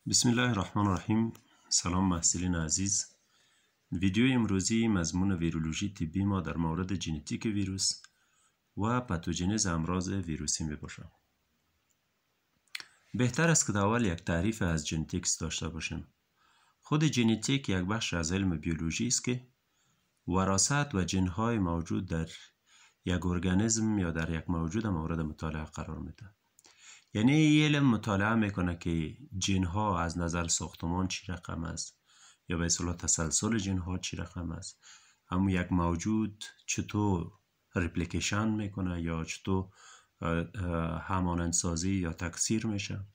بسم الله الرحمن الرحیم. سلام محصلین عزیز. ویدیو امروزی مضمون ویرولوژی طبی ما در مورد ژنتیک ویروس و پاتوژنز امراض ویروسی می باشد. بهتر است که اول یک تعریف از ژنتیکس داشته باشیم. خود ژنتیک یک بخش از علم بیولوژی است که وراثت و ژن‌های موجود در یک ارگانیسم یا در یک موجود مورد مطالعه قرار میده. یعنی این علم مطالعه میکنه که ژن ها از نظر ساختمان چی رقم است یا به اصطلاح تسلسل ژن ها چی رقم است، همون یک موجود چطور ریپلیکیشن میکنه یا چطور همانندسازی یا تکثیر میشه،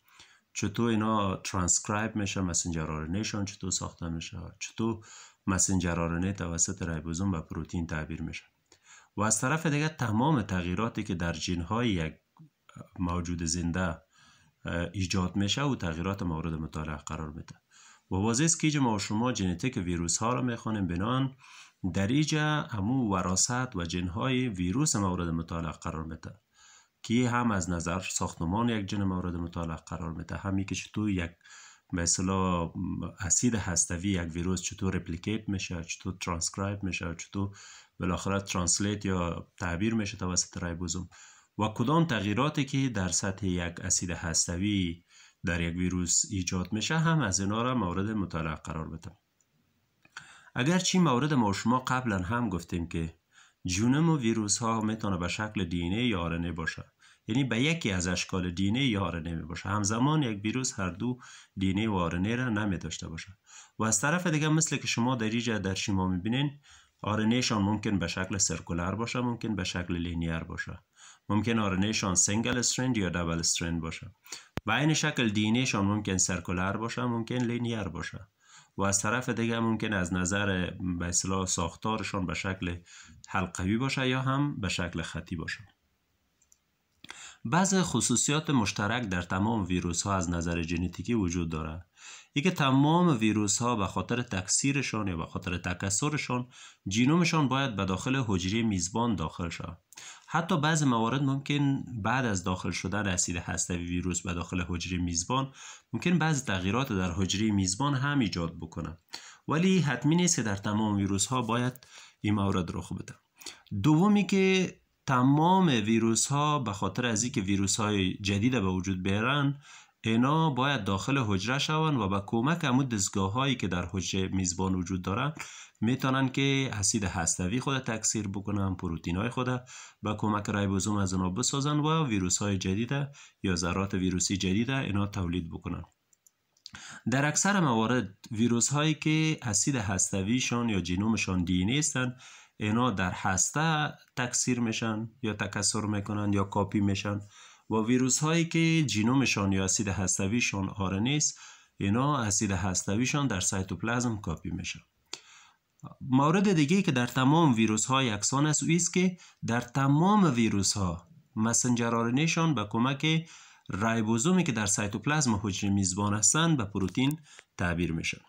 چطور اینا ترانسکرایب میشه، مسنجر آرنیشان چطور ساخته میشه، چطور مسنجر آرنی توسط ریبوزوم و پروتئین تعبیر میشه و از طرف دیگه تمام تغییراتی که در ژن های یک موجود زنده ایجاد میشه و تغییرات مورد مطالعه قرار میده. و واضح است که ما و شما ژنتیک ویروس ها را میخوانیم، بنان در اینجا همو وراثت و ژن های ویروس مورد مطالعه قرار میده که هم از نظر ساختمان یک ژن مورد مطالعه قرار میده، همی که چطور یک به اصطلاح اسید هسته‌ای یک ویروس چطور رپلیکیت میشه، چطور ترانسکرایب میشه، چطور بالاخره ترانسلیت یا تعبیر میشه توسط ریبوزوم و کدام تغییراتی که در سطح یک اسید هسته‌ای در یک ویروس ایجاد میشه هم از اینا را مورد مطالعه قرار بده. اگرچه مورد ما شما قبلا هم گفتیم که ژنوم ویروس ها میتونه به شکل دی ان ای یا آر ان ای باشه، یعنی به یکی از اشکال دی ان ای یا آر ان ای می باشه. همزمان یک ویروس هر دو دی ان ای و آر ان ای را نمی داشته باشه و از طرف دیگه مثل که شما در اینجا در شما میبینین آر ان ای شان ممکن به شکل سرکولر باشه، ممکن به شکل لینیر باشه، ممکن آر ان ای شان سینگل استرند یا دابل استرند باشه و این شکل دی ان ای شان ممکن سرکولر باشه، ممکن لینیر باشه و از طرف دیگه ممکن از نظر به اصطلاح ساختارشان به شکل حلقوی باشه یا هم به شکل خطی باشه. بعض خصوصیات مشترک در تمام ویروس ها از نظر ژنتیکی وجود داره. یکی تمام ویروس ها به خاطر تکثیرشان یا به خاطر تکثرشان ژنومشان باید به داخل حجره میزبان داخل شود. حتی بعض موارد ممکن بعد از داخل شدن اسید هسته‌ای ویروس به داخل حجره میزبان ممکن بعض تغییرات در حجره میزبان هم ایجاد بکنه، ولی حتمی نیست که در تمام ویروس ها باید این مورد رخ بده. دومی که تمام ویروس ها به خاطر از اینکه ویروس های جدید به وجود بیارن اینا باید داخل حجره شون و با کمک همون دستگاه هایی که در حجره میزبان وجود دارن میتونن که اسید هسته‌ای خود تکثیر بکنن، پروتئین های خود با کمک ریبوزوم از اونا بسازن و ویروس های جدید یا ذرات ویروسی جدید اینا تولید بکنن. در اکثر موارد ویروس هایی که اسید هسته‌ای شان یا ژنومشان دی ان ای هستن اینا در هسته تکثیر میشن یا تکثر میکنن یا کاپی میشن و ویروس هایی که ژنومشان یا اسید هسته‌ای شان آر ان ای است اینا اسید هسته‌ای شان در سایتوپلازم کاپی میشن. مورد دیگه که در تمام ویروس ها یکسان است است که در تمام ویروس ها مسنجر آر ان ای شان به کمک ریبوزومی که در سایتوپلازم حجره میزبان هستند به پروتئین تعبیر میشن.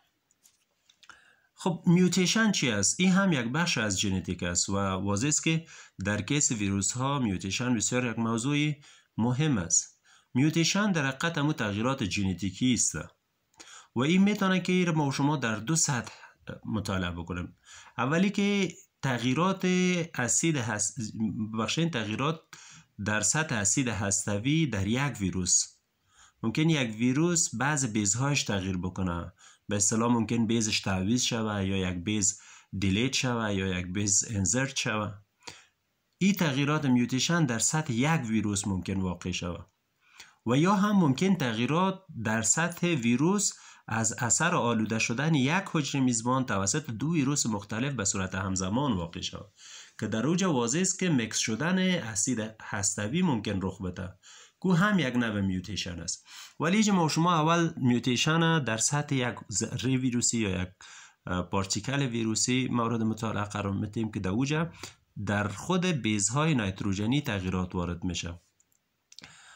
خب میوتیشن چی است؟ این هم یک بخش از ژنتیک است و واضح است که در کیس ویروس ها میوتیشن بسیار یک موضوع مهم است. میوتیشن در حقیقت همون تغییرات ژنتیکی است و این میتونه که ما شما در دو سطح مطالعه بکنیم. اولی که تغییرات تغییرات در سطح اسید هسته‌ای در یک ویروس. ممکن یک ویروس بعض بیزهایش تغییر بکنه، به اصطلاح ممکن بیزش تعویض شوه یا یک بیز دیلیت شوه یا یک بیز انزرت شوه. این تغییرات میوتیشن در سطح یک ویروس ممکن واقع شوه و یا هم ممکن تغییرات در سطح ویروس از اثر آلوده شدن یک حجره میزبان توسط دو ویروس مختلف به صورت همزمان واقع شود که در اوج واضح است که مکس شدن اسید هسته‌ای ممکن رخ بده که هم یک نوع میوتیشن است. ولی ما شما اول میوتیشن در سطح یک ذره ویروسی یا یک پارتیکل ویروسی مورد مطالعه قرار میدیم که در اوج در خود بیزهای نیتروژنی تغییرات وارد میشه.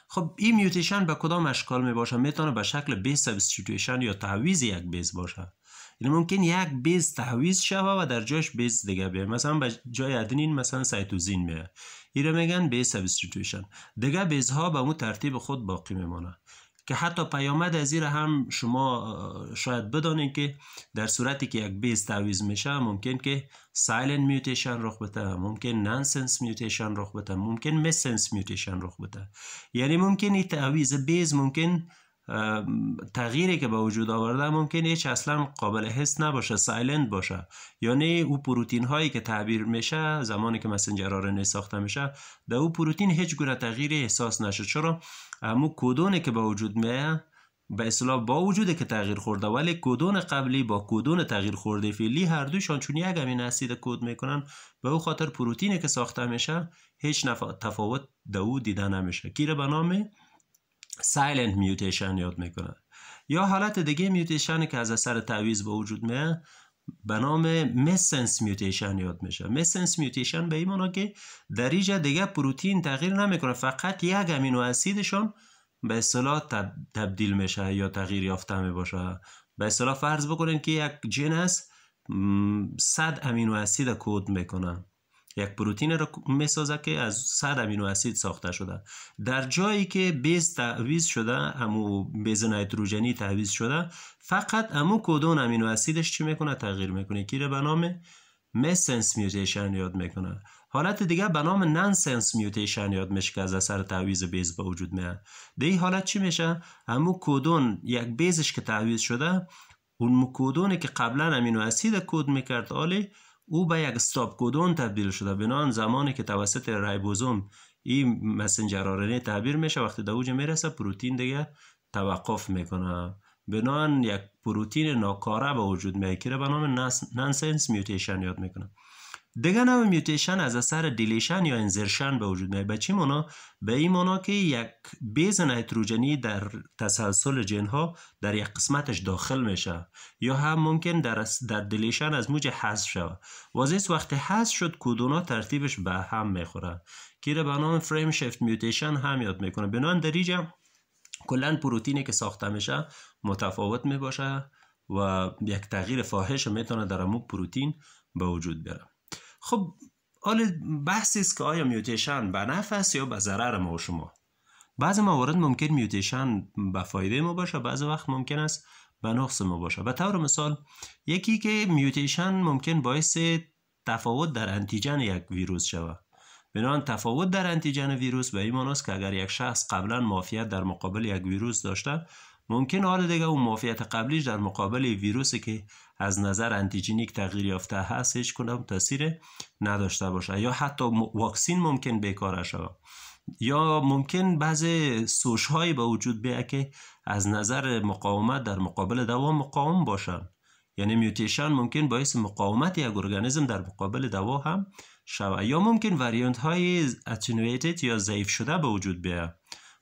خب این میوتیشن به کدام اشکال می باشه؟ میتونه به شکل بیز سابستیتویشن یا تعویض یک بیز باشه. یعنی ممکن یک بیز تعویض شوه و در جاش بیز دیگه بیاد، مثلا به جای ادنین مثلا سایتوزین میاد، این رو میگن بیز سابستیتویشن. دیگه بیزها به اون ترتیب خود باقی میمونه که حتی پیامد از این هم شما شاید بدانید که در صورتی که یک بیس تعویض میشه ممکن که سایلنت میوتیشن رخ بده، ممکن نانسنس میوتیشن رخ بده، ممکن میسنس میوتیشن رخ بده. یعنی ممکن این تعویض بیس ممکن تغییری که به وجود آورده ممکن هیچ اصلا قابل حس نباشه، سایلنت باشه. یعنی او پروتین هایی که تعبیر میشه زمانی که مسنجر آرنه ساخته میشه در او پروتین هیچ گونه تغییری احساس نشه. چرا؟ همون کدونی که به وجود میه به اصطلاح با وجوده که تغییر خورده، ولی کدون قبلی با کدون تغییر خورده فعلی هر دوشان چون یک امینو اسید کد میکنن، به او خاطر پروتینی که ساخته میشه هیچ تفاوت در او دیده نمیشه. کی را به نام سایلنت میوتیشن یاد میکنن. یا حالت دیگه میوتیشن که از اثر تعویض به وجود میه به نام میسنس میوتیشن یاد میشه. میسنس میوتیشن به این معنی که در اینجا دیگه پروتین تغییر نمیکنه، فقط یک امینو اسیدشون به اصطلاح تبدیل میشه یا تغییر یافته میباشه. به اصطلاح فرض بکنین که یک جنس 100 امینو اسید کد میکنه، یک پروتین رو میسازه که از 100 امینو اسید ساخته شده. در جایی که بیس تعویض شده، همو بیس نیتروژنی تعویض شده، فقط همو کدون امینو اسیدش چی میکنه؟ تغییر میکنه. کی رو به نام میسنس میوتیشن یاد میکنه. حالت دیگه به نام نانسنس میوتیشن یاد میشه که از اثر تعویض بیس به وجود میاد. در این حالت چی میشه؟ همو کدون یک بیسش که تعویض شده، اون کدونی که قبلا امینو اسید کد میکرد حالی او به یک استاپ کدون تبدیل شده. بنابراین زمانی که توسط ریبوزوم این مسنجر آرنه تعبیر میشه، وقتی در اوج میرسه پروتین دیگه توقف میکنه. بنابراین یک پروتین ناکاره به وجود میاد که به نام نانسنس میوتیشن یاد میکنه. دیگه نوع میوتیشن از اثر دیلیشن یا انزرشن به وجود میاد. به چی معنا؟ به این معنا که یک بیز نیتروژنی در تسلسل ژن ها در یک قسمتش داخل میشه، یا هم ممکن در دیلیشن از موج حذف شود. واسه وقتی حذف شد کدونا ترتیبش به هم میخوره که به نام فریم شیفت میوتیشن هم یاد میکنه. بنابراین در اینجا کلا پروتینی که ساخته میشه متفاوت میباشه و یک تغییر فاحش میتونه در همون پروتین به وجود بیاره. خب حالا بحثی است که آیا میوتیشن به نفع است یا به ضرر ما و شما. بعضی موارد ممکن میوتیشن به فایده ما باشه، بعضی وقت ممکن است به نقص ما باشه. به طور مثال یکی که میوتیشن ممکن باعث تفاوت در انتیجن یک ویروس شود. بنابراین تفاوت در انتیجن ویروس به این معنی است که اگر یک شخص قبلا معافیت در مقابل یک ویروس داشته، ممکن حال دیگه اون معافیت قبلیش در مقابل ویروسی که از نظر انتیجنیک تغییر یافته هست هیچ کدام تاثیر نداشته باشه، یا حتی واکسین ممکن بیکار شود، یا ممکن بعضی سوش‌هایی به وجود بیاید که از نظر مقاومت در مقابل دوا مقاوم باشن. یعنی میوتیشن ممکن باعث مقاومت یک ارگانیسم در مقابل دوا هم شود، یا ممکن وریانت های اتنویتد یا ضعیف شده به وجود بیاید.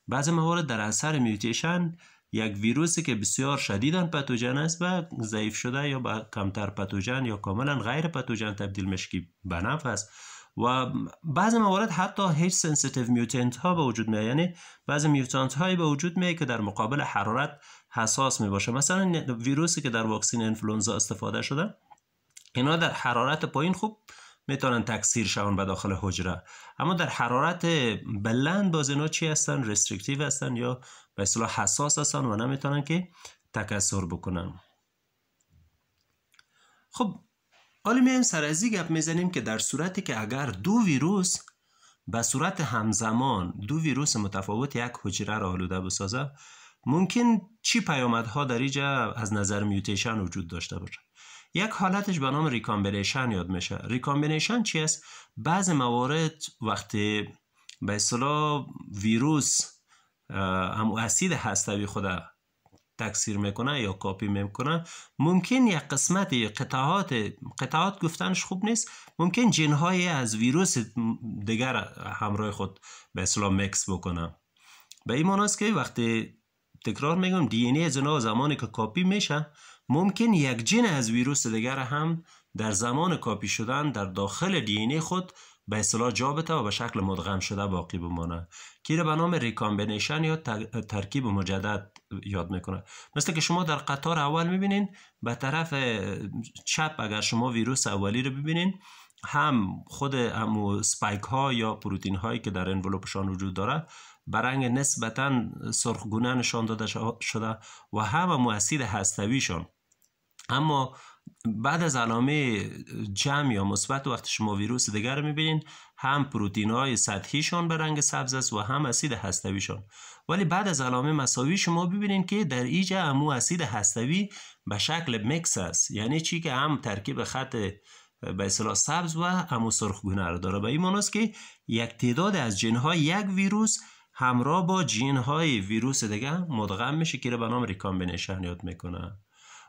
بعضی موارد در اثر میوتیشن یک ویروسی که بسیار شدیداً پاتوژن است به ضعیف شده یا به کمتر پاتوژن یا کاملا غیر پاتوژن تبدیل میشه که به نفع است. و بعضی موارد حتی هیچ سنسیتیو میوتنت ها به وجود میاد، یعنی بعضی میوتنت هایی به وجود میاد که در مقابل حرارت حساس میباشه. مثلا ویروسی که در واکسن انفلوئنزا استفاده شده، اینا در حرارت پایین خوب میتونن تکثیر شون به داخل حجره، اما در حرارت بلند باز اینا چی هستن؟ رستریکتیو هستن یا به اصطلاح حساس هستن و نمیتونن که تکثر بکنن. خب حالا میایم سر از این گپ میزنیم که در صورتی که اگر دو ویروس به صورت همزمان، دو ویروس متفاوت یک حجره را آلوده بسازه، ممکن چی پیامدها در اینجا از نظر میوتیشن وجود داشته باشه. یک حالتش به نام ریکامبینیشن یاد میشه. ریکامبینیشن چی است؟ بعض موارد وقتی به اصطلاح ویروس امو اسید هستوی خود تکثیر میکنه یا کاپی میکنه، ممکن یک قسمت یا قطعات گفتنش خوب نیست، ممکن جنهای از ویروس دیگر همراه خود به اصطلاح میکس بکنه. به این معنی است که وقتی تکرار میگم دی ان ای از اینا زمانی که کاپی میشه، ممکن یک جن از ویروس دیگر هم در زمان کاپی شدن در داخل دی ان ای خود به اصطلاح جا بته و به شکل مدغم شده باقی بمانه که به نام ریکامبینیشن یا ترکیب مجدد یاد میکنه. مثل که شما در قطار اول میبینین به طرف چپ اگر شما ویروس اولی رو ببینین، هم خود همو سپایک ها یا پروتین هایی که در انولوپشان وجود داره به رنگ نسبتاً سرخگونه نشان داده شده و هم اسید هستویشان. اما بعد از علامه جمع یا مثبت وقتی شما ویروس دیگر رو میبینین هم پروتئین های سطحیشان به رنگ سبز است و هم اسید هستویشان. ولی بعد از علامه مساوی شما ببینین که در اینجا همو اسید هستوی به شکل میکس است، یعنی چی که هم ترکیب خط به اصطلاح سبز و همو سرخگونه رو داره. به این معنی است که یک تعداد از ژن های یک ویروس همراه با ژن های ویروس دیگه مدغم میشه که به نام ریکامبینیشن یاد میکنه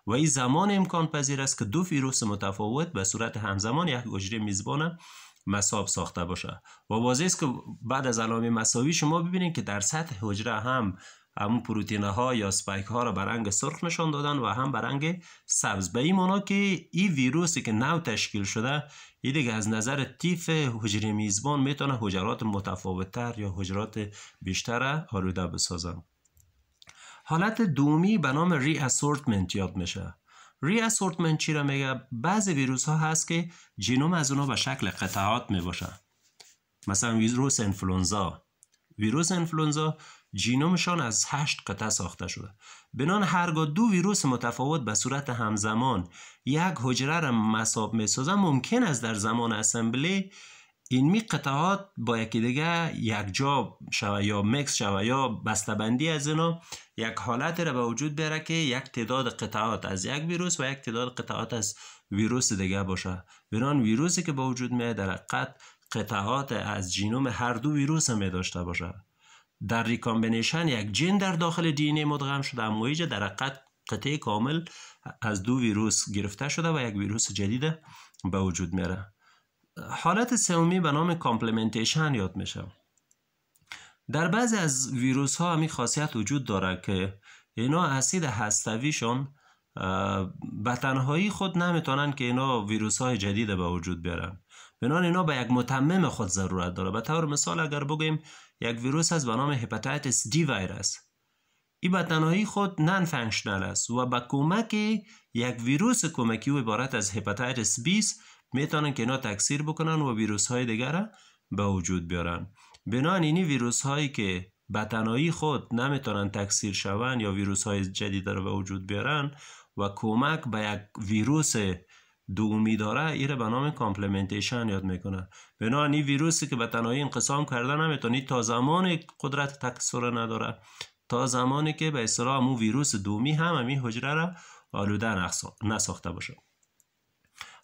و این زمان امکان پذیر است که دو ویروس متفاوت به صورت همزمان یک حجره میزبان مساب ساخته باشه. و واضح است که بعد از علامه مساوی شما ببینید که در سطح حجره هم همون پروتئین ها یا اسپایک ها را به رنگ سرخ نشان دادن و هم به رنگ سبز. به این معنی که این ویروسی که نو تشکیل شده این دیگه از نظر تیپ حجره میزبان میتونه حجرات متفاوت تر یا حجرات بیشتر آلوده بسازن. حالت دومی به نام ری اسورتمنت یاد میشه. ری اسورتمنت چی را میگه؟ بعضی ویروس ها هست که ژنوم از اونها به شکل قطعات میباشه. مثلا ویروس انفلونزا. ویروس انفلونزا ژنومشان از 8 قطعه ساخته شده. بنان هرگاه دو ویروس متفاوت به صورت همزمان یک حجره را مساب میسازن، ممکن است در زمان اسمبلی این قطعات با یکی دیگه یک جا شوه یا میکس شوه یا بسته‌بندی از اینا یک حالت را به وجود بیاره که یک تعداد قطعات از یک ویروس و یک تعداد قطعات از ویروس دیگه باشه. بنان ویروسی که به وجود میاد در حقیقت قطعات از ژنوم هر دو ویروس هم داشته باشه. در ریکامبینیشن یک ژن در داخل دی ان ای مدغم شده، اما اینجا در حقیقت قطعه کامل از دو ویروس گرفته شده و یک ویروس جدید به وجود میاره. حالت سومی به نام کامپلمنتیشن یاد میشه. در بعضی از ویروس ها همین خاصیت وجود داره که اینا اسید هستویشون به تنهایی خود نمیتونن که اینا ویروس های جدید به وجود بیارن. بنابراین اینا به یک متمم خود ضرورت داره. به طور مثال اگر بگیم یک ویروس هست به نام هپاتیتس دی ویروس، این به تنهایی خود نان فانکشنال است و با کمک یک ویروس کمکی و عبارت از هپاتیتس بی میتونن که اینا تکثیر بکنن و ویروس های دیگر به وجود بیارن. بنابراین این ویروس هایی که به تنهایی خود نمیتونن تکثیر شون یا ویروس های جدید رو به وجود بیارن و کمک به یک ویروس دومی داره، این به نام کامپلمنتیشن یاد میکنه. بنابراین این ویروسی که به تنهایی انقسام کرده نمیتونه تا زمان قدرت تکثیر نداره تا زمانی که به اصطلاح همون ویروس دومی هم همین حجره را آلوده نساخته باشه.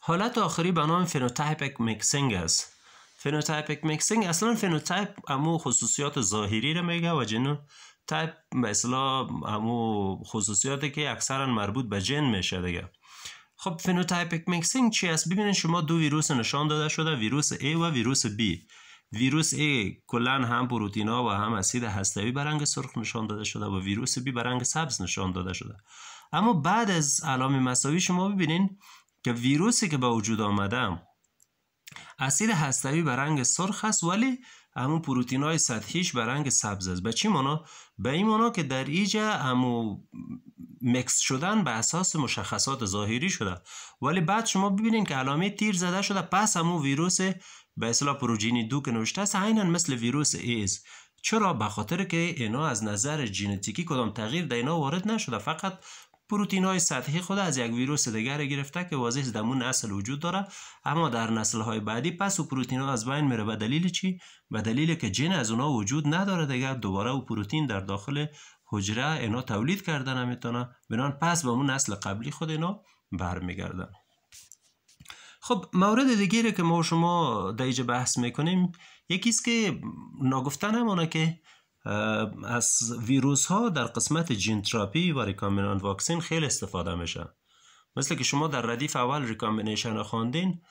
حالت آخری به نام فنوتایپیک میکسینگ است. فنوتایپیک میکسینگ اصلا فنوتایپ همو خصوصیات ظاهری رو میگه و ژنوتایپ به اصطلاح همو خصوصیاتی که اکثرا مربوط به ژن میشه دیگه. خب فنوتایپیک میکسینگ چی است؟ ببینید شما دو ویروس نشان داده شده، ویروس A و ویروس B. ویروس A کلا هم پروتئینا و هم اسید هسته‌ای به رنگ سرخ نشان داده شده و ویروس B به رنگ سبز نشان داده شده. اما بعد از علامه مساوی شما ببینید که ویروسی که به وجود آمده اسید هسته‌ای به رنگ سرخ است ولی همون پروتئین‌های سطحیش به رنگ سبز است. به چی معنا؟ به این معنا که در اینجا همون میکس شدن به اساس مشخصات ظاهری شده، ولی بعد شما ببینید که علامه تیر زده شده، پس همون ویروس به اصطلاح پروژینی 2 که نوشته است عیناً مثل ویروس A. چرا؟ به خاطر که اینا از نظر ژنتیکی کدام تغییر در اینا وارد نشده، فقط پروتئین های سطحی خود از یک ویروس دیگر گرفته که واضح در اون نسل وجود داره، اما در نسل های بعدی پس و پروتئین ها از بین میره. به دلیل چی؟ به دلیل که ژن از اونها وجود نداره دیگر، دوباره و پروتئین در داخل حجره اینا تولید کردن نمیتونه، بنان پس به اون نسل قبلی خود اینا برمیگردن. خب مورد دیگری که ما شما در اینجا بحث میکنیم یکیست که ناگفته نمونه که از ویروس ها در قسمت ژن تراپی و ریکامبینانت واکسین خیلی استفاده میشه. مثل که شما در ردیف اول ریکامبینیشن خواندین،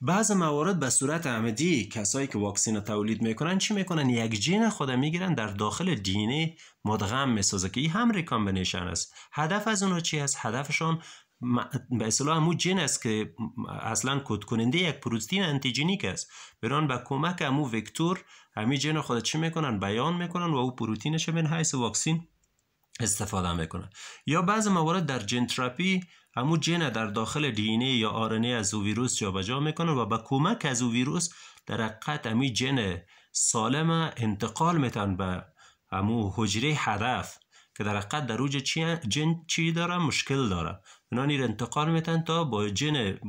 بعض موارد به صورت عمدی کسایی که واکسین تولید میکنن چی میکنن؟ یک ژن خود میگیرن در داخل دی ان ای مدغم میسازه که این هم ریکامبینیشن است. هدف از اونها چی است؟ هدفشون به اصطلاح همون ژن است که اصلا کد کننده یک پروتئین آنتیژنیک است. بران با کمک همون وکتور همین ژن خود چی میکنن؟ بیان میکنن و او پروتئینش من حیث واکسین استفاده میکنن. یا بعض موارد در ژن تراپی همون ژن در داخل دی ان ای یا آر ان ای از او ویروس جابجا میکنن و با کمک از او ویروس در حقیقت همین ژن سالم انتقال میتن به همو حجره هدف که در حقیقت در اوج جن چی داره؟ مشکل داره. اینا نیر انتقال میتن تا با جن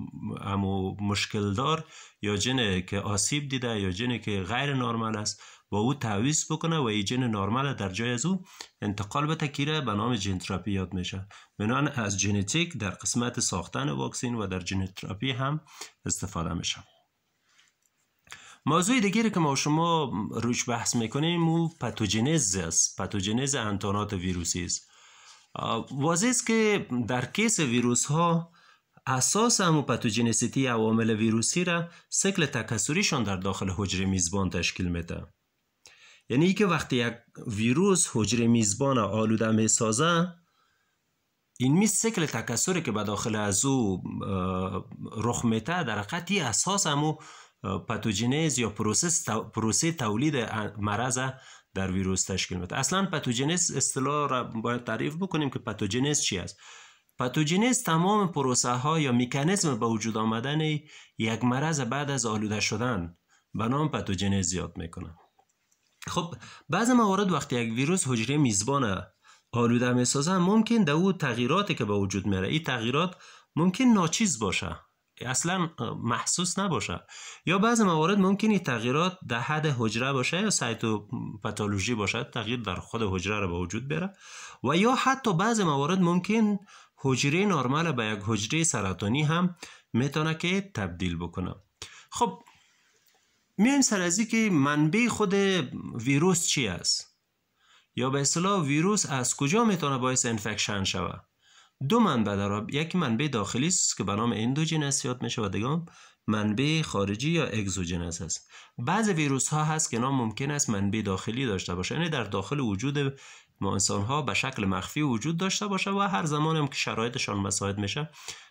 همو مشکل دار یا جن که آسیب دیده یا جن که غیر نرمال است با او تعویض بکنه و این جن نرمال در جای از او انتقال بده که به نام جن تراپی یاد میشه. بنابراین از ژنتیک در قسمت ساختن واکسن و در جن تراپی هم استفاده میشه. موضوع دیگری که ما شما روش بحث میکنیم او پاتوژنز است. پاتوژنز انتانات ویروسی است. واضح است که در کیس ویروس ها اساس همو پاتوژنسیتی عوامل ویروسی را سیکل تکثریشان در داخل حجره میزبان تشکیل میده. یعنی که وقتی یک ویروس حجره میزبان آلوده میسازه، این می سیکل تکثری که به داخل از او رخ میده در حقیقت اساس همو پاتوژنز یا پروسه تولید مرض در ویروس تشکیل میده. اصلا پاتوژنز اصطلاح را باید تعریف بکنیم که پاتوژنز چی است. پاتوژنز تمام پروسه ها یا مکانیزم به وجود آمدن یک مرض بعد از آلوده شدن به نام پاتوژنز یاد میکنه. خب بعض موارد وقتی یک ویروس حجره میزبان آلوده میسازه ممکن در او تغییراتی که به وجود میاره این تغییرات ممکن ناچیز باشه، اصلا محسوس نباشه، یا بعض موارد ممکن این تغییرات در حد حجره باشه یا سایتوپاتولوژی باشه، تغییر در خود حجره را به وجود بیاره، و یا حتی بعض موارد ممکن حجره نرمال به یک حجره سرطانی هم میتونه که تبدیل بکنه. خب میایم سر از این که منبع خود ویروس چی است یا به اصطلاح ویروس از کجا میتونه باعث انفکشن شوه. دو منبع داره، یک منبع داخلی است که به نام اندوژنس یاد میشه و دیگه منبع خارجی یا اگزوژنس است. بعض ویروس ها هست که اینا ممکن است منبع داخلی داشته باشه، یعنی در داخل وجود ما انسان ها به شکل مخفی وجود داشته باشه و هر زمان هم که شرایطشان مساعد میشه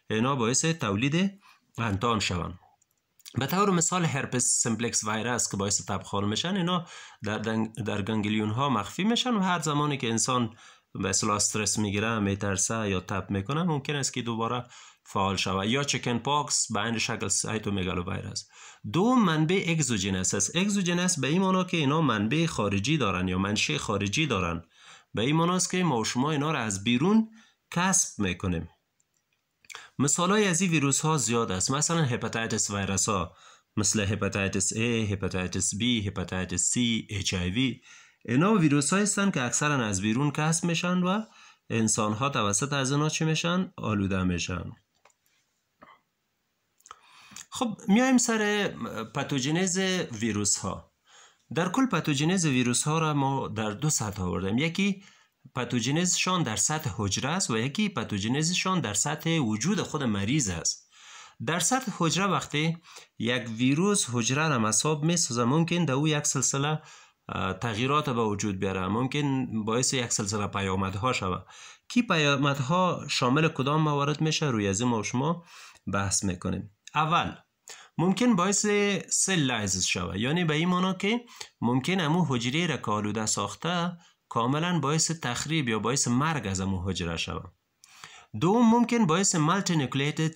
اینا باعث تولید انتان شوند. به طور مثال هرپس سیمپلکس ویروس که باعث تبخال میشن، اینا در گانگلیون ها مخفی میشن و هر زمانی که انسان به اصطلاح استرس میگیره، میترسه یا تب میکنه ممکن است که دوباره فعال شود. یا چیکن پاکس به این شکل سایتومگالو ویروس. دو منبع اگزوژنس است. اگزوژنس به این معنی که اینا منبع خارجی دارن یا منشأ خارجی دارن، به این معنی است که ما و شما اینا را از بیرون کسب میکنیم. مثالای از این ویروس ها زیاد است. مثلا هپاتیتس ویروس ها مثل هپاتیتس A، هپاتیتس B، هپاتیتس C، HIV، اینا ویروس ها هستند که اکثرا از بیرون کسب میشن و انسان ها توسط از اینا چی میشن؟ آلوده میشن. خب میایم سر پاتوژنز ویروس ها. در کل پاتوژنز ویروس ها را ما در دو سطح آوردیم. یکی پاتوژنزشان در سطح حجره است و یکی پاتوژنزشان در سطح وجود خود مریض است. در سطح حجره وقتی یک ویروس حجره را مصاب میسازه ممکن در او یک سلسله تغییرات به وجود بیاره، ممکن باعث یک سلسله پیامدها شود. کی پیامدها شامل کدام موارد میشه روی از ما و شما بحث میکنیم. اول ممکن باعث سل لایزیس شود، یعنی به این معنی که ممکن همون حجره را که آلوده ساخته کاملا باعث تخریب یا باعث مرگ از همون حجره شود. دوم ممکن باعث مالتی نیوکلیتد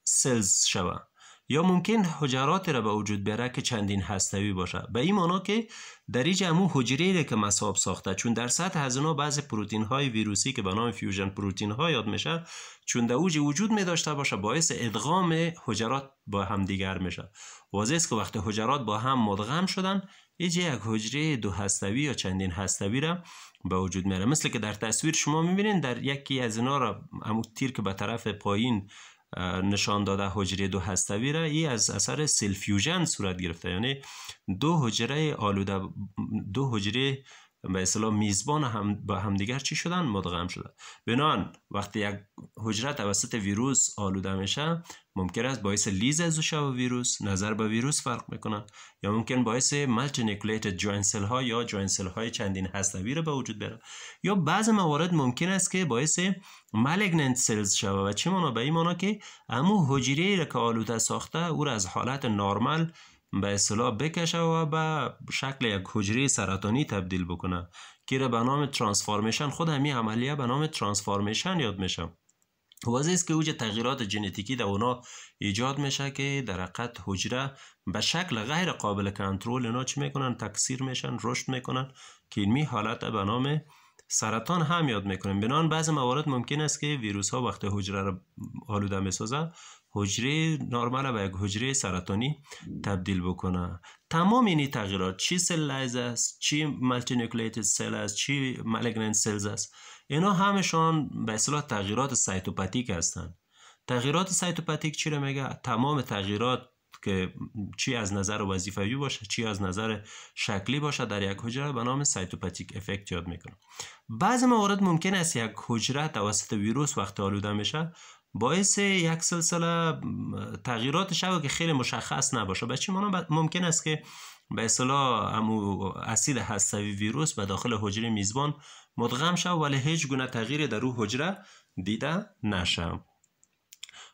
سلز شود، یا ممکن حجرات را به وجود بیاره که چندین هستوی باشه. به این معنی که در اینجا همون حجره را که مصاب ساخته، چون در سطح از اونا بعضی پروتین های ویروسی که به نام فیوژن پروتین ها یاد میشه، چون در اوج وجود می داشته باشه باعث ادغام حجرات با هم دیگر میشه. واضح است که وقتی حجرات با هم مدغم شدن اینجا یک حجره دو هستوی یا چندین هستوی را به وجود میاره. مثل که در تصویر شما میبینید در یکی از اینا را همون تیر که به طرف پایین نشان داده حجره دو هستوی را، این از اثر سل فیوژن صورت گرفته، یعنی دو حجره آلوده، دو حجره به اصطلاح میزبان با همدیگر چی شدن؟ مدغم شدن. بنابراین وقتی یک حجره توسط ویروس آلوده میشه ممکن است باعث لیز از ویروس، نظر به ویروس فرق میکنه، یا ممکن باعث مالتی نیوکلیتد جوین سل ها یا جوین سل های چندین هستوی را به وجود بیاره، یا بعض موارد ممکن است که باعث مالگننت سلز شود. و چه معنا؟ به این معنا که همون حجره را که آلوده ساخته او را از حالت نرمال به اصطلاح بکشه و به شکل یک حجره سرطانی تبدیل بکنه که را به نام ترانسفورمیشن، خود همین عملیه به نام ترانسفورمیشن یاد میشه. واضح است که اوج تغییرات ژنتیکی در اونا ایجاد میشه که در حقیقت حجره به شکل غیر قابل کنترل اینا چی میکنن؟ تکثیر میشن، رشد میکنن که این حالت به نام سرطان هم یاد میکنیم. بنابراین بعضی موارد ممکن است که ویروس ها وقتی حجره را آلوده میسازه، حجره نرمال به یک حجره سرطانی تبدیل بکنه. تمام این تغییرات، چی سل لایز است، چی مالتی نیوکلیتد سل است، چی مالیگننت سلز است، اینا همشان به اصطلاح تغییرات سایتوپاتیک هستند. تغییرات سایتوپاتیک چی رو میگه؟ تمام تغییرات که چی از نظر وظیفه‌ای باشه، چی از نظر شکلی باشه در یک حجره به نام سایتوپاتیک افکت یاد میکنه. بعضی موارد ممکن است یک حجره توسط ویروس وقتی آلوده میشه باعث یک سلسله تغییرات شود که خیلی مشخص نباشه. به چی معنی؟ ممکن است که به اصطلاح اسید هسته‌ای ویروس به داخل حجره میزبان مدغم شود ولی هیچ گونه تغییری در اون حجره دیده نشه.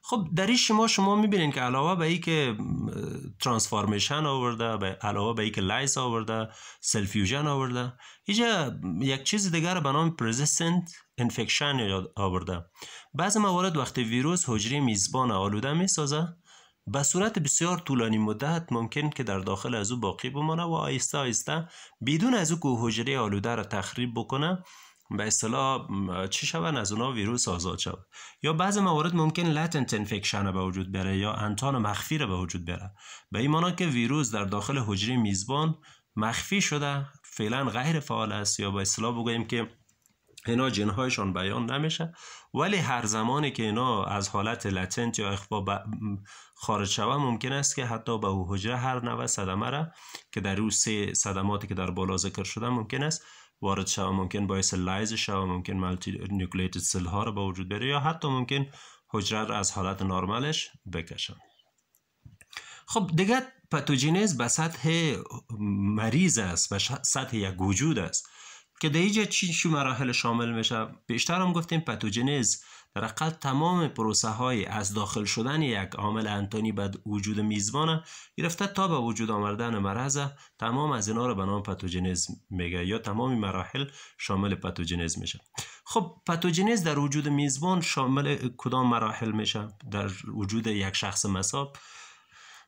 خب در این شما میبینید که علاوه به این که ترانسفورمیشن آورده، علاوه به این که لایز آورده، سل فیوژن آورده، اینجا یک چیز دیگر به نام پرزیستنت انفکشن آورده. بعضی موارد وقتی ویروس حجره میزبان آلوده میسازه به صورت بسیار طولانی مدت ممکن که در داخل از او باقی بمانه و آهسته آهسته بدون از او که حجره آلوده را تخریب بکنه به اصطلاح چی شون؟ از اونا ویروس آزاد شود. یا بعضی موارد ممکن لاتنت انفکشن به وجود بره یا انتان مخفی به وجود بره. به این معنی که ویروس در داخل حجره میزبان مخفی شده، فعلا غیر فعال است، یا به اصطلاح بگوییم که اینا جنهایشان بیان نمیشه، ولی هر زمانی که اینا از حالت لاتنت یا اخفا خارج شوه ممکن است که حتی به حجره هر نوع صدمه را که در اون 3 صدماتی که در بالا ذکر شده ممکن است وارد شوه، ممکن باعث لایز شوه، ممکن مالتی نیوکلیتد سل ها را به وجود بیاره یا حتی ممکن حجره را از حالت نرمالش بکشن. خب دیگه پاتوژنز به سطح مریض است، به سطح یک وجود است که در اینجا چی مراحل شامل میشه؟ بیشتر هم گفتیم پاتوژنز در حقیقت تمام پروسه های از داخل شدن یک عامل انتانی به وجود میزبان گرفته تا به وجود آمدن مرض، تمام از اینا رو به نام پاتوژنز میگه یا تمام مراحل شامل پاتوژنز میشه. خب پاتوژنز در وجود میزبان شامل کدام مراحل میشه؟ در وجود یک شخص مصاب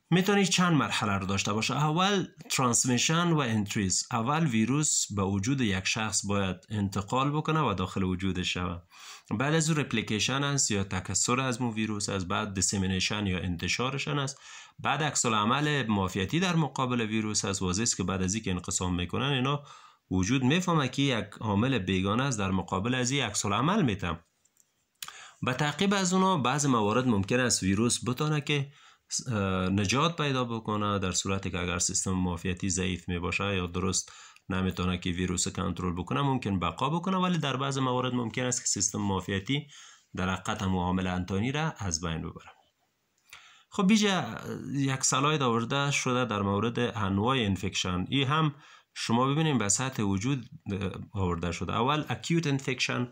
میتونه چند مرحله رو داشته باشه. اول ترانسمیشن و انتریز. اول ویروس به وجود یک شخص باید انتقال بکنه و داخل وجودش شود. بعد از اون رپلیکیشن است یا تکثر از مو ویروس است. بعد دیسمینیشن یا انتشارشان است. بعد عکس العمل معافیتی در مقابل ویروس است. واضحه است که بعد از اینکه انقسام میکنن اینا وجود میفهمه که یک عامل بیگانه است در مقابل از این عکس العمل میتم. به تعقیب از اونا بعض موارد ممکن است ویروس بتونه که نجات پیدا بکنه در صورتی که اگر سیستم معافیتی ضعیف می باشه یا درست نمیتونه که ویروس کنترل بکنه ممکن بقا بکنه، ولی در بعض موارد ممکن است که سیستم معافیتی در حقیقت عامل انتانی را از بین ببره. خب بیجا یک سلاید آورده شده در مورد انواع انفکشن. این هم شما ببینید به سطح وجود آورده شده. اول اکیوت انفکشن.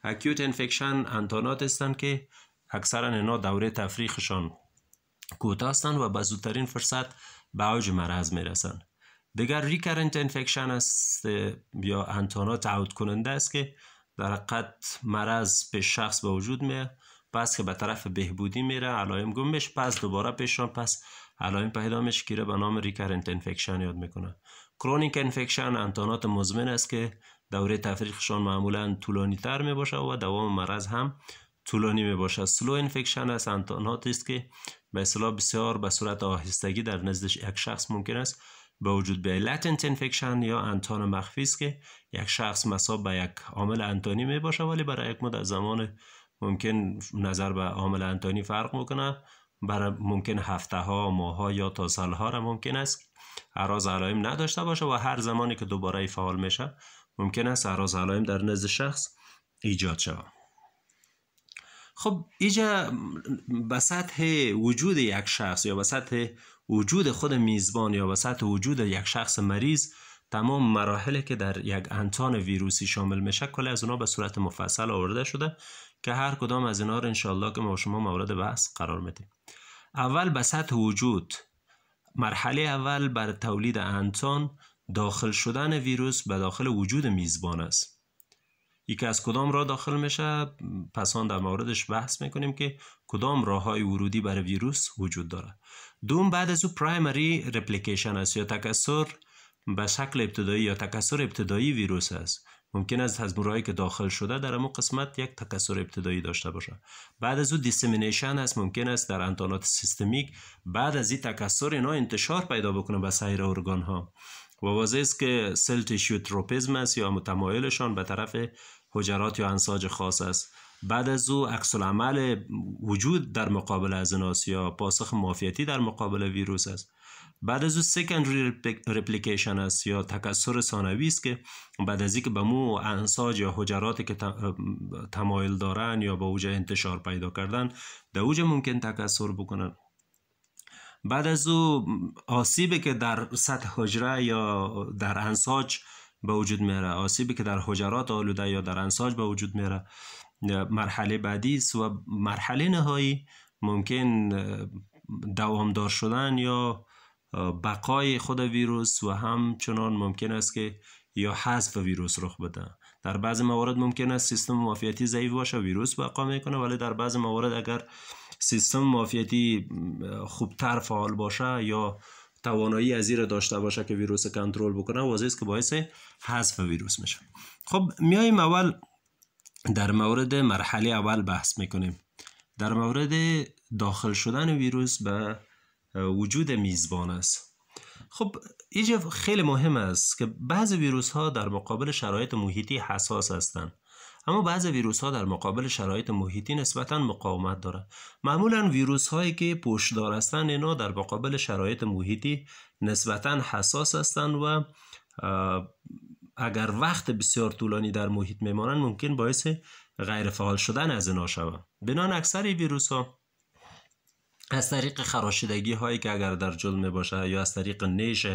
اکیوت انفکشن انتانات هستند که اکثرا اینا دوره تفریخشان کوتاه هستند و به زودترین فرصت به اوج مرض میرسند. دیگر ریکارنت انفکشن است یا انتانات تعهد کننده است که در حقیقت مرض به شخص به وجود میاد، پس که به طرف بهبودی میره، علائم گم میشه، پس دوباره پیشرفت، پس علائم پیدا میشه که به نام ریکارنت انفکشن یاد میکنه. کرونیک انفکشن انتانات مزمن است که دوره تفریخشان معمولا طولانی تر می باشه و دوام مرض هم طولانی می باشه. سلو انفکشن است انتاناتی است که به اصطلاح بسیار به صورت آهستگی در نزد یک شخص ممکن است به وجود بیاید. لاتنت انفکشن یا انتان مخفی است که یک شخص مصاب به یک عامل انتانی می باشه ولی برای یک مدت زمان ممکن نظر به عامل انتانی فرق میکنه، برای ممکن هفته ها، ماه ها یا تا سال ها را ممکن است اعراض علائم نداشته باشه و هر زمانی که دوباره فعال میشه ممکن است اعراض علائم در نزد شخص ایجاد شود. خب اینجا به سطح وجود یک شخص یا به سطح وجود خود میزبان یا به سطح وجود یک شخص مریض تمام مراحلی که در یک انتان ویروسی شامل میشه کل از اونا به صورت مفصل آورده شده که هر کدام از اینا رو انشالله که ما شما مورد بحث قرار میدیم. اول به سطح وجود، مرحله اول بر تولید انتان داخل شدن ویروس به داخل وجود میزبان است. ای که از کدام راه داخل میشه پس آن در موردش بحث میکنیم که کدام راههای ورودی برای ویروس وجود داره. دوم بعد از او پرایمری رپلیکیشن است یا تکثر به شکل ابتدایی یا تکثر ابتدایی ویروس است. ممکن است از مورایی که داخل شده در امون قسمت یک تکثر ابتدایی داشته باشه. بعد از او دیسمینیشن است، ممکن است در انتانات سیستمیک بعد از این تکثر اینا انتشار پیدا بکنه به سایر ارگان ها و واضح است که سل تیشو تروپیسم است یا متمایلشان به طرف حجرات یا انساج خاص است. بعد از او عکس العمل وجود در مقابل از ایناست یا پاسخ معافیتی در مقابل ویروس است. بعد از او سکندری رپلیکیشن است یا تکثر ثانوی است که بعد از اینکه به مو انساج یا حجراتی که تمایل دارن یا به اوج انتشار پیدا کردن در اوج ممکن تکثر بکنن. بعد از او آسیبی که در سطح حجره یا در انساج به وجود میاره، آسیبی که در حجرات آلوده یا در انساج به وجود میاره مرحله بعدی است و مرحله نهایی ممکن دوامدار شدن یا بقای خود ویروس و همچنان ممکن است که یا حذف ویروس رخ بده. در بعضی موارد ممکن است سیستم معافیتی ضعیف باشه، ویروس بقا میکنه، ولی در بعضی موارد اگر سیستم معافیتی خوبتر فعال باشه یا توانایی از این داشته باشه که ویروس کنترل بکنه، واضح است که باعث حذف ویروس میشه. خب میایم اول در مورد مرحله اول بحث میکنیم، در مورد داخل شدن ویروس به وجود میزبان است. خب اینجا خیلی مهم است که بعضی ویروس ها در مقابل شرایط محیطی حساس هستند، اما بعضی ویروس ها در مقابل شرایط محیطی نسبتاً مقاومت دارند. معمولاً ویروس هایی که پشتدار هستند اینا در مقابل شرایط محیطی نسبتاً حساس هستند و اگر وقت بسیار طولانی در محیط میمانند ممکن باعث غیر فعال شدن از اینا شود. بنابراین اکثر ویروس ها از طریق خراشیدگی هایی که اگر در جلد می باشه یا از طریق نیش